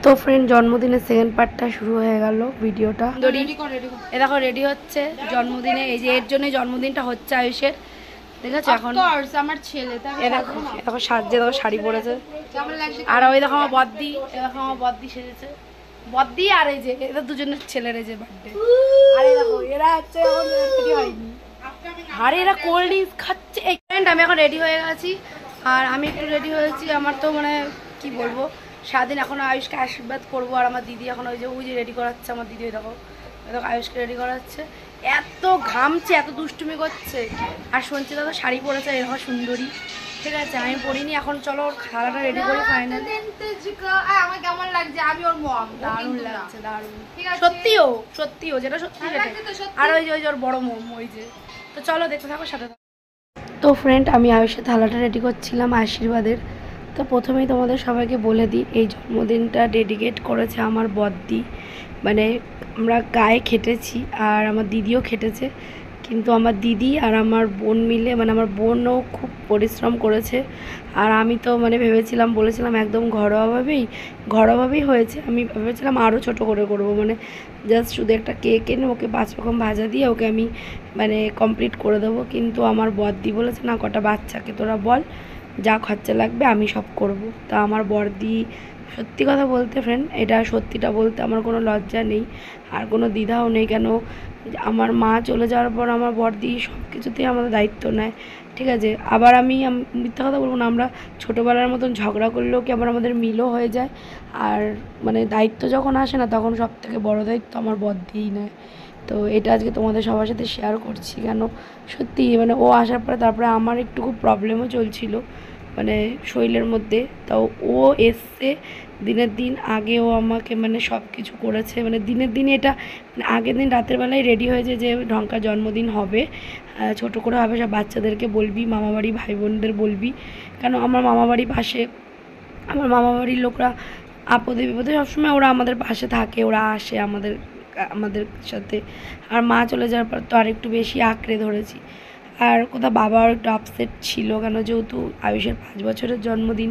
তো ফ্রেন্ড জন্মদিনের সেকেন্ড পার্টটা শুরু হয়ে গেল ভিডিওটা। এ দেখো রেডি হচ্ছে জন্মদিনে, এই যে এর জন্য জন্মদিনটা হচ্ছে আয়ুষের, দেখেছো? এখন আমার ছেলে দেখো সাজছে, দেখো শাড়ি পরেছে। আর ওই দেখো আমার বদ্দি, এ দেখো আমার বদ্দি সেজেছে, বদ্দি আর এই যে এদের দুজনের ছেলের এই যে বার্থডে। আর এই দেখো এরা হচ্ছে এখন রেডি হয়নি, আরে এরা কোল্ড ড্রিঙ্কস খাচ্ছে। এই ফ্রেন্ড আমি এখন রেডি হয়ে গেছি, আর আমি একটু রেডি হয়েছি। আমার তো মানে কি বলবো, সারাদিন এখন আয়ুষকে আশীর্বাদ করবো। আর আমার দিদি এখন ওই যে রেডি করাচ্ছে, আমার দিদি দেখো আয়ুষকে রেডি করাচ্ছে। এত ঘামছে, এত দুষ্টুমি করছে। আর শুনছি দাদা শাড়ি পরেছে এরকম সুন্দরী, ঠিক আছে আমি পরিনি। এখন চলো ওর খাওয়াটা রেডি করি ফাইনাল। আমার কেমন লাগছে, আমি ওর মম। দারুণ লাগছে, দারুণ সত্যিও যেটা সত্যি সেটা। আর ওই যে ওর বড় মম, ওই যে। তো চলো দেখতে থাকো, সাথে থাকো। তো ফ্রেন্ড আমি আয়ুষের থালাটা রেডি করছিলাম আশীর্বাদের। তো প্রথমেই তোমাদের সবাইকে বলে দিই, এই জন্মদিনটা ডেডিকেট করেছে আমার বদ্দি। মানে আমরা গায়ে খেটেছি আর আমার দিদিও খেটেছে, কিন্তু আমার দিদি আর আমার বোন মিলে, মানে আমার বোনও খুব পরিশ্রম করেছে। আর আমি তো মানে ভেবেছিলাম, বলেছিলাম একদম ঘরোয়াভাবেই হয়েছে। আমি ভেবেছিলাম আরও ছোট করে করব, মানে জাস্ট শুধু একটা কেক এনে ওকে 5 রকম ভাজা দিয়ে ওকে আমি মানে কমপ্লিট করে দেবো। কিন্তু আমার বদ্দি বলেছে না, কটা বাচ্চাকে তোরা বল যা খরচা লাগবে আমি সব করব। তা আমার বড়দি, সত্যি কথা বলতে ফ্রেন্ড, এটা সত্যিটা বলতে আমার কোনো লজ্জা নেই আর কোনো দ্বিধাও নেই। কেন, আমার মা চলে যাওয়ার পর আমার বড়দি সব কিছুতেই আমাদের দায়িত্ব নেয়, ঠিক আছে। আবার আমি মিথ্যা কথা বলবো না, আমরা ছোটোবেলার মতন ঝগড়া করলেও কি আবার আমাদের মিলও হয়ে যায়। আর মানে দায়িত্ব যখন আসে না, তখন সব থেকে বড়ো দায়িত্ব আমার বড়দিই নেয়। তো এটা আজকে তোমাদের সবার সাথে শেয়ার করছি। কেন সত্যি মানে ও আসার পরে তারপরে আমার একটু খুব প্রবলেমও চলছিল মানে শরীরের মধ্যে। তাও ও এসছে দিনের দিন আগে, ও আমাকে মানে সব কিছু করেছে। মানে দিনের দিন এটা মানে আগের দিন রাতের বেলায় রেডি হয়েছে যে ঢঙ্কার জন্মদিন হবে, ছোটো করে হবে, সব বাচ্চাদেরকে বলবি, মামাবাড়ি ভাই বোনদের বলবি। কেন আমার মামাবাড়ি পাশে, আমার মামাবাড়ির লোকরা আপদে বিপদে সবসময় ওরা আমাদের পাশে থাকে, ওরা আসে আমাদের সাথে। আর মা চলে যাওয়ার পর তো আর একটু বেশি আঁকড়ে ধরেছি। আর কোথাও বাবার একটু আপসেট ছিল, কেন যেহেতু আয়ুষের 5 বছরের জন্মদিন,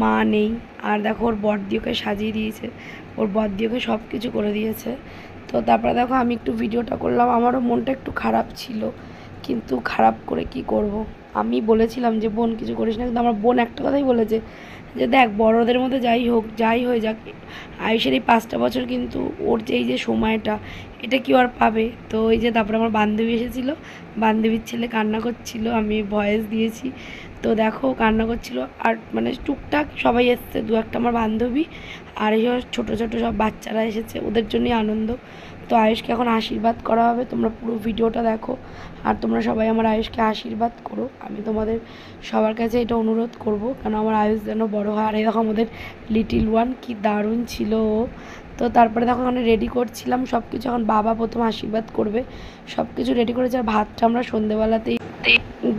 মা নেই। আর দেখো ওর বড়দিওকে সাজিয়ে দিয়েছে, ওর বড়দিওকে সব কিছু করে দিয়েছে। তো তারপরে দেখো আমি একটু ভিডিওটা করলাম, আমারও মনটা একটু খারাপ ছিল, কিন্তু খারাপ করে কি করব। আমি বলেছিলাম যে বোন কিছু করিস না, কিন্তু আমার বোন একটা কথাই বলেছে যে দেখ বড়দের মধ্যে যাই হয়ে যাক, আয়ুষের এই 5টা বছর কিন্তু ওর যে এই যে সময়টা, এটা কি আর পাবে। তো এই যে তারপরে আমার বান্ধবী এসেছিলো, বান্ধবীর ছেলে কান্না করছিল, আমি ভয়েস দিয়েছি। তো দেখো কান্না করছিল। আর মানে টুকটাক সবাই এসছে, 2-1টা আমার বান্ধবী আর এইসব ছোটো ছোটো সব বাচ্চারা এসেছে, ওদের জন্যই আনন্দ। তো আয়ুষকে এখন আশীর্বাদ করা হবে, তোমরা পুরো ভিডিওটা দেখো আর তোমরা সবাই আমার আয়ুষকে আশীর্বাদ করো। আমি তোমাদের সবার কাছে এটা অনুরোধ করব, কারণ আমার আয়ুষ যেন বড়ো হয়। আর এই দেখো আমাদের লিটিল ওয়ান, কি দারুণ ছিল ও। তো তারপরে দেখো ওখানে রেডি করছিলাম সব কিছু, এখন বাবা প্রথম আশীর্বাদ করবে, সব কিছু রেডি করেছে। আর ভাতটা আমরা সন্ধেবেলাতেই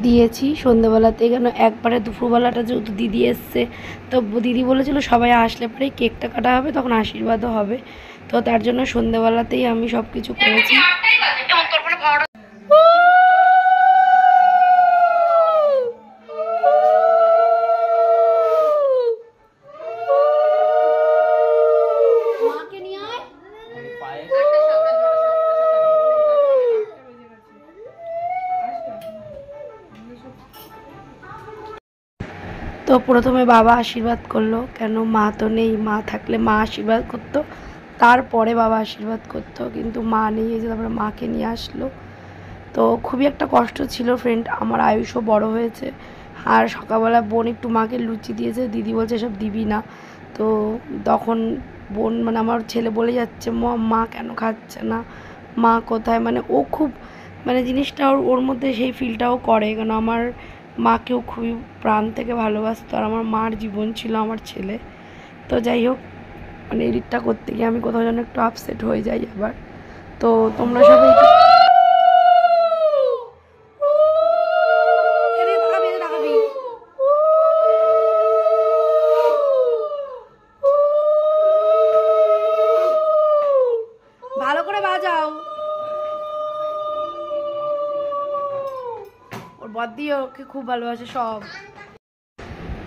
দিয়েছি, সন্ধেবেলাতেই, কেন একবারে দুপুরবেলাটা যেহেতু দিদি এসছে, তো দিদি বলেছিল সবাই আসলে পরেই কেকটা কাটা হবে, তখন আশীর্বাদও হবে। তো তার জন্য সন্ধেবেলাতেই আমি সব কিছু করেছি। তো প্রথমে বাবা আশীর্বাদ করলো, কেন মা তো নেই, মা থাকলে মা আশীর্বাদ করতো, তারপরে বাবা আশীর্বাদ করতো, কিন্তু মা নেই, এই যে তারপরে মাকে নিয়ে আসলো। তো খুবই একটা কষ্ট ছিল ফ্রেন্ড, আমার আয়ুষও বড় হয়েছে। আর সকালবেলা বোন একটু মাকে লুচি দিয়েছে, দিদি বলছে এসব দিবি না। তো তখন বোন মানে আমার ছেলে বলে যাচ্ছে মা কেন খাচ্ছে না, মা কোথায়, মানে ও খুব মানে জিনিসটা ওর মধ্যে সেই ফিলটাও করে। কেন আমার মাকেও খুবই প্রাণ থেকে ভালোবাসতো, আর আমার মার জীবন ছিল আমার ছেলে। তো যাই হোক, মানে এডিটটা করতে গিয়ে আমি কোথাও যেন একটু আপসেট হয়ে যাই আবার। তো তোমরা সবাই ভালো করে বাজাও, ওর বদ্দি ওকে খুব ভালোবাসে সব।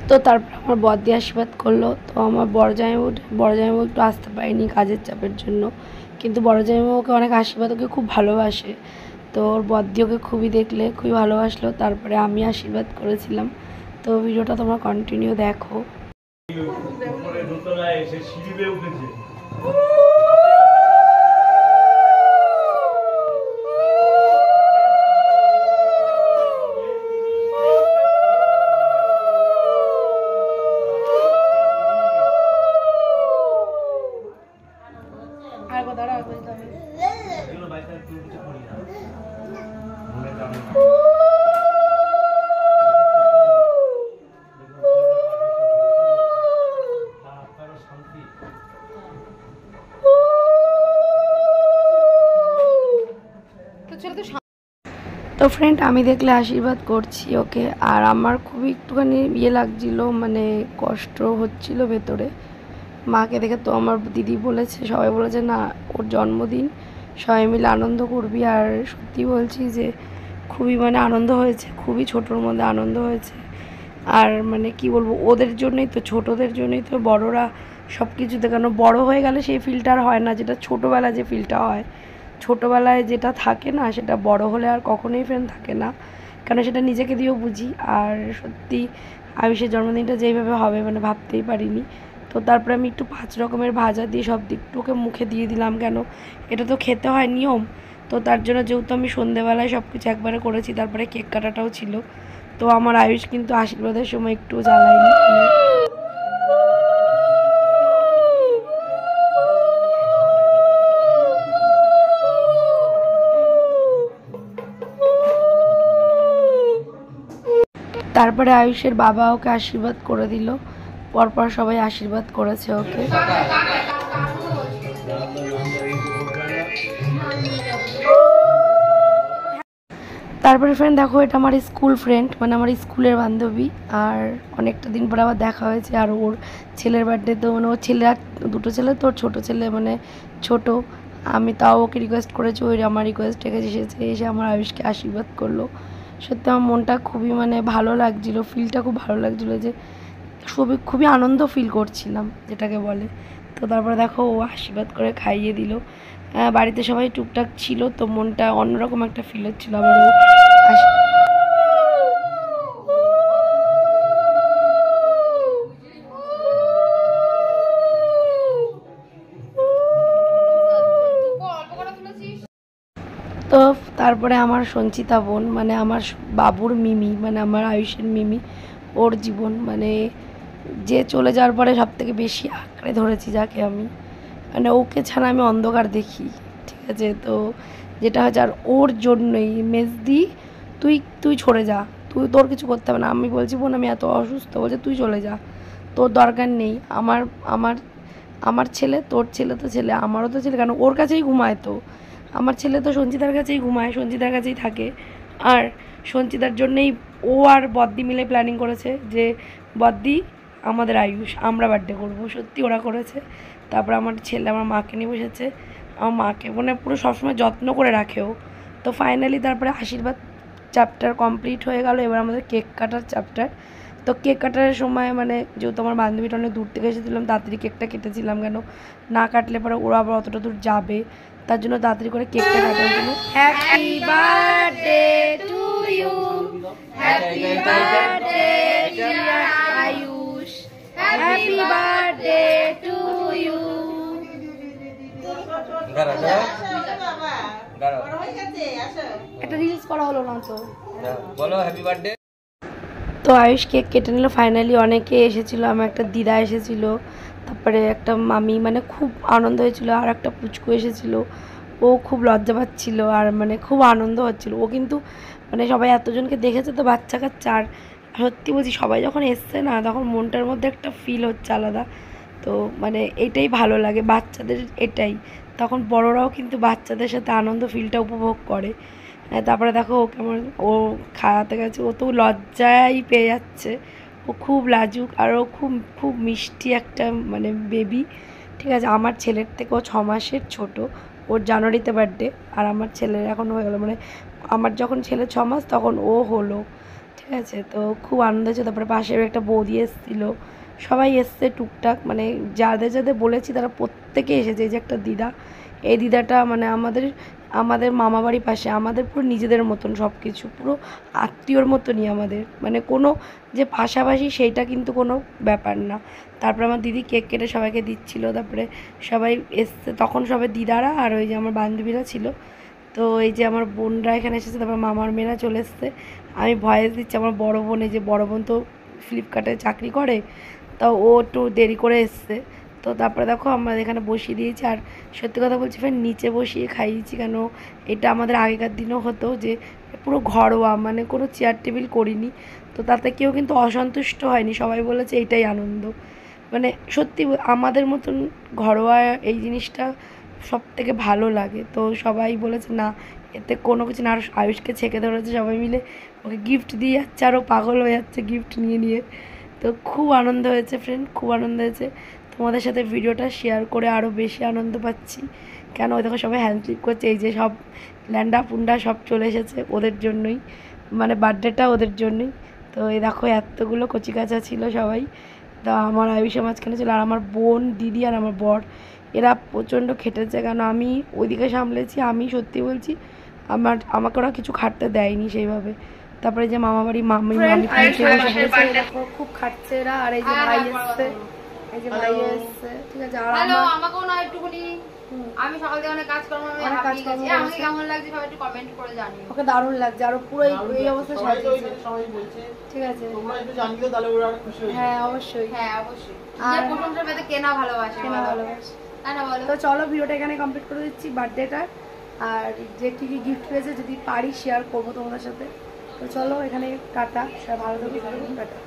তো তারপর আমার বড়দি আশীর্বাদ করলো। তো আমার বড় জামাইবাবু একটু আসতে পারেনি কাজের চাপের জন্য, কিন্তু বড় জামাইবাবুকে অনেক আশীর্বাদ, ওকে খুব ভালোবাসে। তো ওর বড়দি ওকে খুবই দেখলে খুবই ভালোবাসলো। তারপরে আমি আশীর্বাদ করেছিলাম। তো ভিডিওটা তোমরা কন্টিনিউ দেখো। তো ফ্রেন্ড, আমি দেখলে আশীর্বাদ করছি ওকে, আর আমার খুবই একটুখানি লাগছিল, মানে কষ্ট হচ্ছিল ভেতরে মাকে দেখে। তো আমার দিদি বলেছে, সবাই বলেছে না ওর জন্মদিন, সবাই মিলে আনন্দ করবি। আর সত্যি বলছি যে খুবই মানে আনন্দ হয়েছে, খুবই ছোটোর মধ্যে আনন্দ হয়েছে। আর মানে কি বলবো, ওদের জন্যই তো, ছোটোদের জন্যই তো বড়রা সব কিছুতে, কেন বড় হয়ে গেলে সেই ফিলটা আর হয় না, যেটা ছোটোবেলায় যে ফিলটা হয়, ছোটোবেলায় যেটা থাকে না সেটা বড় হলে আর কখনোই ফ্রেন্ড থাকে না। কেন সেটা নিজেকে দিয়েও বুঝি। আর সত্যি আয়ুষের জন্মদিনটা যেইভাবে হবে মানে ভাবতেই পারিনি। তো তারপরে আমি একটু 5 রকমের ভাজা দিয়ে সব দিকটুকে মুখে দিয়ে দিলাম, কেন এটা তো খেতে হয় নিয়ম। তো তার জন্য যেহেতু আমি সন্ধেবেলায় সব কিছু একবারে করেছি, তারপরে কেক কাটাটাও ছিল। তো আমার আয়ুষ কিন্তু আশীর্বাদের সময় একটু জ্বালায়নি। তারপরে আয়ুষের বাবা ওকে আশীর্বাদ করে দিল, পরপর সবাই আশীর্বাদ করেছে ওকে। তারপরে ফ্রেন্ড দেখো, এটা আমার স্কুল ফ্রেন্ড, মানে আমার স্কুলের বান্ধবী। আর অনেকটা দিন পর আবার দেখা হয়েছে। আর ওর ছেলের বার্থডে, তো মানে ওর ছেলে আর 2টো ছেলে, তো ওর ছোটো ছেলে মানে ছোট। আমি তাও ওকে রিকোয়েস্ট করেছি, ওই আমার রিকোয়েস্ট থেকে এসে আমার আয়ুষকে আশীর্বাদ করলো। সত্যি আমার মনটা খুবই মানে ভালো লাগছিলো, ফিলটা খুব ভালো লাগছিলো, যে খুবই আনন্দ ফিল করছিলাম যেটাকে বলে। তো তারপরে দেখো ও আশীর্বাদ করে খাইয়ে দিল। বাড়িতে সবাই টুকটাক ছিল, তো মনটা অন্যরকম একটা ফিল হচ্ছিলো। আবার ও তো তারপরে আমার সঞ্চিতা বোন, মানে আমার বাবুর মিমি, মানে আমার আয়ুষের মিমি, ওর জীবন মানে যে চলে যাওয়ার পরে সব থেকে বেশি আঁকড়ে ধরেছি যাকে আমি, মানে ওকে ছাড়া আমি অন্ধকার দেখি, ঠিক আছে। তো যেটা হচ্ছে, আর ওর জন্যই মেজদি তুই সরে যা, তোর কিছু করতে হবে না। আমি বলছি বোন আমি এত অসুস্থ, বলছে তুই চলে যা, তোর দরকার নেই। আমার আমার আমার ছেলে, তোর ছেলে তো ছেলে, আমারও তো ছেলে, কেন ওর কাছেই ঘুমায়। তো আমার ছেলে তো সঞ্চিতার কাছেই ঘুমায়, সঞ্চিতার কাছেই থাকে। আর সঞ্চিতার জন্যেই ও আর বদ্দি মিলে প্ল্যানিং করেছে যে বদ্দি আমাদের আয়ুষ, আমরা বার্থডে করবো। সত্যি ওরা করেছে। তারপর আমার ছেলে আমার মাকে নিয়ে বসেছে, আমার মাকে মানে পুরো সবসময় যত্ন করে রাখেও। তো ফাইনালি তারপরে আশীর্বাদ চ্যাপ্টার কমপ্লিট হয়ে গেল। এবার আমাদের কেক কাটার চ্যাপ্টার। তো কেক কাটার সময় মানে যেহেতু আমার বান্ধবীটা অনেক দূর থেকে এসেছিলাম, তাড়াতাড়ি কেকটা কেটেছিলাম, কেন না কাটলে পরে ওরা আবার অতটা দূর যাবে, তার জন্য তাড়াতাড়ি করে কেকটা কাটার জন্য। Happy birthday to you, happy birthday dear Ayush, happy birthday to you. একটা রিলস করা হলো না তো, বলো হ্যাপি বার্থডে। তো আয়ুষ কেক কেটে নিল। ফাইনালি অনেকে এসেছিলো, আমার একটা দিদা এসেছিলো, তারপরে একটা মামি, মানে খুব আনন্দ হয়েছিল। আর একটা পুচকু এসেছিলো, ও খুব লজ্জা পাচ্ছিলো, আর মানে খুব আনন্দ হচ্ছিলো। ও কিন্তু মানে সবাই এতজনকে দেখেছে তো বাচ্চা কাচ্চা, আর সত্যি বলছি সবাই যখন এসছে না, তখন মনটার মধ্যে একটা ফিল হচ্ছে আলাদা। তো মানে এটাই ভালো লাগে বাচ্চাদের, এটাই। তখন বড়রাও কিন্তু বাচ্চাদের সাথে আনন্দ ফিলটা উপভোগ করে। তারপরে দেখো ও কেমন, ও খাওয়াতে গেছে, ও তো লজ্জাই পেয়ে যাচ্ছে, ও খুব লাজুক। আর ও খুব খুব মিষ্টি একটা মানে বেবি, ঠিক আছে। আমার ছেলের থেকে ও 6 মাসের ছোটো, ওর জানুয়ারিতে বার্থডে, আর আমার ছেলের এখন হয়ে গেলো, মানে আমার যখন ছেলে 6 মাস তখন ও হলো, ঠিক ঠিক আছে, তো খুব আনন্দ হয়েছে। তারপরে পাশের একটা বৌদি এসেছিলো, সবাই এসছে টুকটাক, মানে যাদের যাদের বলেছি তারা প্রত্যেকে এসেছে। এই যে একটা দিদা, এই দিদাটা মানে আমাদের মামাবাড়ি পাশে, আমাদের পুরো নিজেদের মতন সব কিছু, পুরো আত্মীয়র মতনই আমাদের, মানে কোনো যে পাশাপাশি সেইটা কিন্তু কোনো ব্যাপার না। তারপরে আমার দিদি কেক কেটে সবাইকে দিচ্ছিলো, তারপরে সবাই এসছে তখন, সবাই দিদারা আর ওই যে আমার বান্ধবীরা ছিল। তো এই যে আমার বোনরা এখানে এসেছে, তারপর মামার মেয়েরা চলে এসছে। আমি ভয়েস দিচ্ছি, আমার বড় বোন, এই যে বড় বোন তো ফ্লিপকার্টে চাকরি করে, তা ও একটু দেরি করে এসছে। তো তারপরে দেখো আমরা এখানে বসিয়ে দিয়েছি। আর সত্যি কথা বলছি ফ্রেন্ড, নিচে বসিয়ে খাইয়েছি, কেন এটা আমাদের আগেকার দিনও হতো যে পুরো ঘরোয়া, মানে কোনো চেয়ার টেবিল করিনি। তো তাতে কেউ কিন্তু অসন্তুষ্ট হয়নি, সবাই বলেছে এইটাই আনন্দ। মানে সত্যি আমাদের মতন ঘরোয়া এই জিনিসটা সব থেকে ভালো লাগে। তো সবাই বলেছে না, এতে কোনো কিছু না। আর আয়ুষকে ছেঁকে ধরেছে সবাই মিলে, ওকে গিফট দিয়ে যাচ্ছে, আরও পাগল হয়ে যাচ্ছে গিফট নিয়ে নিয়ে। তো খুব আনন্দ হয়েছে ফ্রেন্ড, খুব আনন্দ হয়েছে। তোমাদের সাথে ভিডিওটা শেয়ার করে আরও বেশি আনন্দ পাচ্ছি, কেন ওই দেখো সবাই হ্যান্ড ক্লিক করছে। এই যে সব ল্যান্ডা পুন্ডা সব চলে এসেছে ওদের জন্যই, মানে বার্থডেটা ওদের জন্যই। তো এই দেখো এতগুলো কচিকাচা ছিল সবাই। তা আমার আয়ুষের মাঝখানে ছিল, আর আমার বোন, দিদি আর আমার বর, এরা প্রচণ্ড খেটেছে, কেন আমি ওইদিকে সামলেছি। আমি সত্যি বলছি, আমাকে ওরা কিছু খাটতে দেয়নি সেইভাবে। তারপরে যে মামাবাড়ি মামি খুব খাটছে এরা। আর এই যে ভাই এসছে, এই যে ভাই এসছে, ঠিক আছে। আর আমাকেও না একটুখানি, আমি সকাল থেকে অনেক কাজ করবো, আমি হাঁপিয়ে গেছি। আমাকে কেমন লাগছে সবাই একটু কমেন্ট করে জানিও। ওকে দারুণ লাগছে, আর পুরো এই অবস্থা সাজিয়েছে, ঠিক আছে। তোমরা একটু জানিও, তাহলে ওরা খুশি হবে। হ্যাঁ অবশ্যই, হ্যাঁ অবশ্যই। আর প্রশংসা পেতে কেনা ভালোবাসে, কেনা ভালোবাসে, তাই না বলো? তো চলো ভিডিওটা এখানে কমপ্লিট করে দিচ্ছি বার্থডেটা। আর যে কী কী গিফট পেয়েছে যদি পারি শেয়ার করবো তোমাদের সাথে। তো চলো এখানে টাটা, সবাই ভালো থাকো, টাটা।